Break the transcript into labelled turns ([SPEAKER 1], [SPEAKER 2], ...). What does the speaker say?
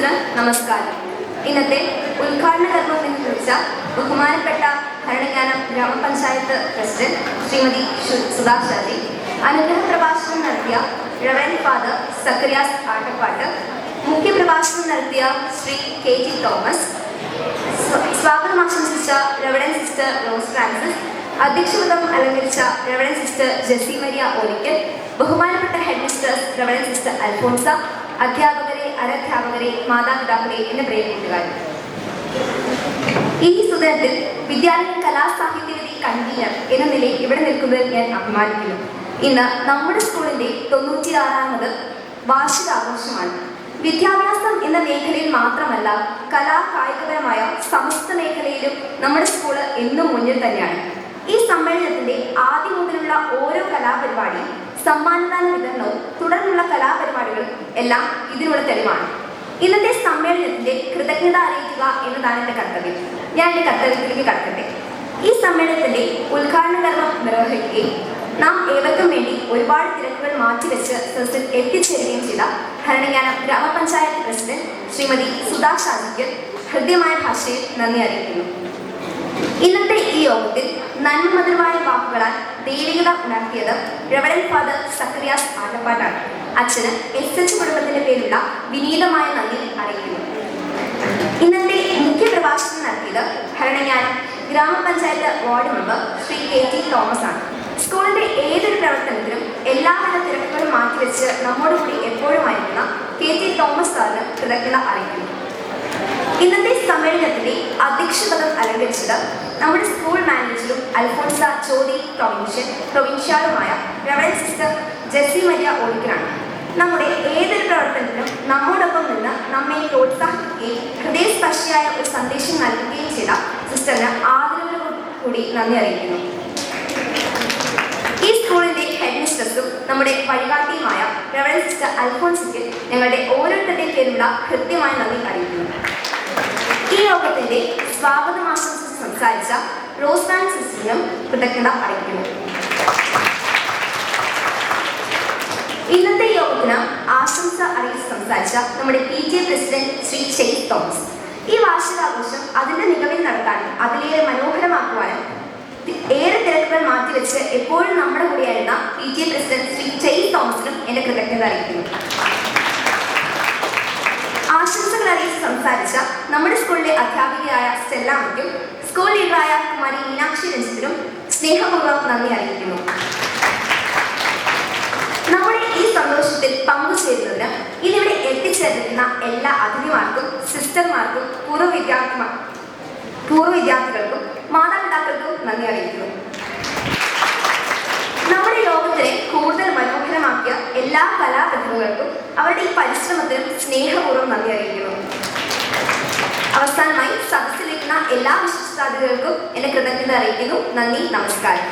[SPEAKER 1] സദസ്സിന് നമസ്കാരം. ഇന്നത്തെ ഉദ്ഘാടന കർമ്മം നിർവഹിച്ച ബഹുമാനപ്പെട്ട ഭരണങ്ങാനം ഗ്രാമപഞ്ചായത്ത് പ്രസിഡന്റ് ശ്രീമതി സുധാഷാജി, അനുഗ്രഹ പ്രഭാഷണം നടത്തിയ റവറൻഡ് ഫാദർ സക്കറിയാസ് ആട്ടപ്പാട്ട്, മുഖ്യപ്രഭാഷണം നടത്തിയ ശ്രീ KG തോമസ്, സ്വാഗതം ആശംസിച്ച റവറൻഡ് സിസ്റ്റർ റോസ് ഫ്രാൻസിസ്, അധ്യക്ഷപദം അലങ്കരിച്ച റവറൻഡ് സിസ്റ്റർ ജെസി മരിയ ഓലിക്കൽ, ബഹുമാനപ്പെട്ട headmistress reverend sister Alphonsa, അധ്യാപകരെ, അനധ്യാപകരെ, മാതാപിതാക്കളെ, എന്റെ പ്രിയ കൂട്ടുകാരെ, ഈ സുദിനത്തിൽ വിദ്യാലയ കലാസാഹിത്യവേദി കൺവീനർ എന്ന നിലയിൽ ഇവിടെ നിൽക്കുന്നതിൽ ഞാൻ അഭിമാനിക്കുന്നു. ഇന്ന് നമ്മുടെ സ്കൂളിന്റെ 96ാമത് വാർഷികാഘോഷമാണ്. വിദ്യാഭ്യാസം എന്ന മേഖലയിൽ മാത്രമല്ല, കായികപരമായ സമസ്ത മേഖലയിലും നമ്മുടെ സ്കൂള് എന്നും മുന്നിൽ തന്നെയാണ്. ഈ സമ്മേളനത്തിന്റെ ആദ്യം മുതലുള്ള ഓരോ കലാപരിപാടിയും, സമ്മാനദാന വിതരണവും തുടർന്നുള്ള കലാപരിപാടികളും എല്ലാം ഇതിനുള്ള തെളിവാണ്. ഇന്നത്തെ സമ്മേളനത്തിന്റെ കൃതജ്ഞത അറിയിക്കുക എന്നതാണ് എന്റെ കർത്തവ്യം. ഞാൻ എന്റെ കർത്തവ്യത്തിലേക്ക് കടക്കട്ടെ. ഈ സമ്മേളനത്തിന്റെ ഉദ്ഘാടന കർമ്മം നിർവഹിക്കുകയും നാം ഏവർക്കും വേണ്ടി ഒരുപാട് തിരക്കുകൾ മാറ്റിവെച്ച് സദസ്സിൽ എത്തിച്ചേരുകയും ചെയ്ത ഭരണങ്ങാനം ഗ്രാമപഞ്ചായത്ത് പ്രസിഡന്റ് ശ്രീമതി സുധാഷാജിക്ക് ഹൃദ്യമായ ഭാഷയിൽ നന്ദി അറിയിക്കുന്നു. ഇന്നത്തെ ഈ യോഗത്തിൽ നന്മമധുരമായ വാക്കുകളാൽ ദൈവികത ഉണർത്തിയത് റവറൻഡ് ഫാദർ സക്കറിയാസ് ആട്ടപ്പാട്ടാണ്. അച്ഛന് SH കുടുംബത്തിന്റെ പേരിലുള്ള വിനീതമായ നന്ദി അറിയിക്കുന്നു. ഇന്നത്തെ മുഖ്യ പ്രഭാഷണം നടത്തിയത് ഭരണങ്ങാനം ഗ്രാമപഞ്ചായത്ത് ward member Shri KG Thomas ആണ്. സ്കൂളിന്റെ ഏതൊരു പ്രവർത്തനത്തിലും എല്ലാവിധ തിരക്കുകളും മാറ്റിവെച്ച് നമ്മോടുകൂടി എപ്പോഴുമായിരിക്കുന്ന KG തോമസ് സാറിന് കൃതജ്ഞത അറിയിക്കുന്നു. ഇന്നത്തെ സമ്മേളനത്തിന്റെ അധ്യക്ഷപദം അലങ്കരിച്ചത് നമ്മുടെ സ്കൂൾ മാനേജറും അൽഫോൺസ ജ്യോതി പ്രൊവിൻഷ്യാലുമായ റവറൻഡ് സിസ്റ്റർ ജെസി മരിയ ഓലിക്കലാണ്. നമ്മുടെ ഏതൊരു പ്രവർത്തനത്തിലും നമ്മോടൊപ്പം നിന്ന് നമ്മെ പ്രോത്സാഹിപ്പിക്കുകയും ഹൃദയസ്പർശിയായ ഒരു സന്ദേശം നൽകുകയും ചെയ്ത സിസ്റ്ററിന് ആദരവോടുകൂടി നന്ദി അറിയിക്കുന്നു. ഈ സ്കൂളിന്റെ ഹെഡ് മിസ്റ്റേഴ്സും നമ്മുടെ വഴികാട്ടിയുമായ റവറൻഡ് സിസ്റ്റർ അൽഫോൺസയ്ക്ക് ഞങ്ങളുടെ ഓരോരുത്തരുടെയും പേരിലുള്ള ഹൃദ്യമായ നന്ദി അറിയിക്കുന്നു. ഈ യോഗത്തിന്റെ സ്വാഗതം ആശംസിച്ച് സംസാരിച്ച റോസ് ഫ്രാൻസിസ് സിസ്റ്ററിനും കൃതജ്ഞത അറിയിക്കുന്നു. ഇന്നത്തെ യോഗത്തിന് ആശംസ അറിയിച്ച് സംസാരിച്ച നമ്മുടെ PTA president Shri Sheikh Thomas, ഈ വാർഷികാഘോഷം അതിന്റെ മികവിൽ നടത്താനും അതിലേറെ മനോഹരമാക്കുവാനും ഏറെ തിരക്കുകൾ മാറ്റിവെച്ച് എപ്പോഴും നമ്മുടെ കൂടെയായിരുന്ന PTA പ്രസിഡന്റ് ശ്രീ ഷെയ്ഖ് തോമസിനും എന്റെ കൃതജ്ഞത അറിയിക്കുന്നു. ആശംസകൾ അറിയിച്ച് സംസാരിച്ച നമ്മുടെ സ്കൂളിലെ അധ്യാപികയായ സ്റ്റെല്ലാമയ്ക്കും സ്കൂൾ ലീഡറായ കുമാരി മീനാക്ഷി രഞ്ജിത്തിനും സ്നേഹപൂർവ്വം നന്ദി അറിയിക്കുന്നു. നമ്മുടെ ഈ സന്തോഷത്തിൽ പങ്കുചേരുന്നതിന് ഇന്നിവിടെ എത്തിച്ചേർന്നിരിക്കുന്ന എല്ലാ അതിഥിമാർക്കും, സിസ്റ്റർമാർക്കും, പൂർവ്വ വിദ്യാർത്ഥികൾക്കും, മാതാപിതാക്കൾക്കും നന്ദി അറിയിക്കുന്നു. നമ്മുടെ യോഗത്തിനെ കൂടുതൽ മനോഹരമാക്കിയ എല്ലാ കലാപ്രതിഭകൾക്കും അവരുടെ ഈ പരിശ്രമത്തിനും സ്നേഹപൂർവ്വം നന്ദി അറിയിക്കുന്നു. അവസാനമായി സദസ്സിലിരിക്കുന്ന എല്ലാ വിശിഷ്ടാതിഥികൾക്കും എന്റെ കൃതജ്ഞത അറിയിക്കുന്നു. നന്ദി, നമസ്കാരം.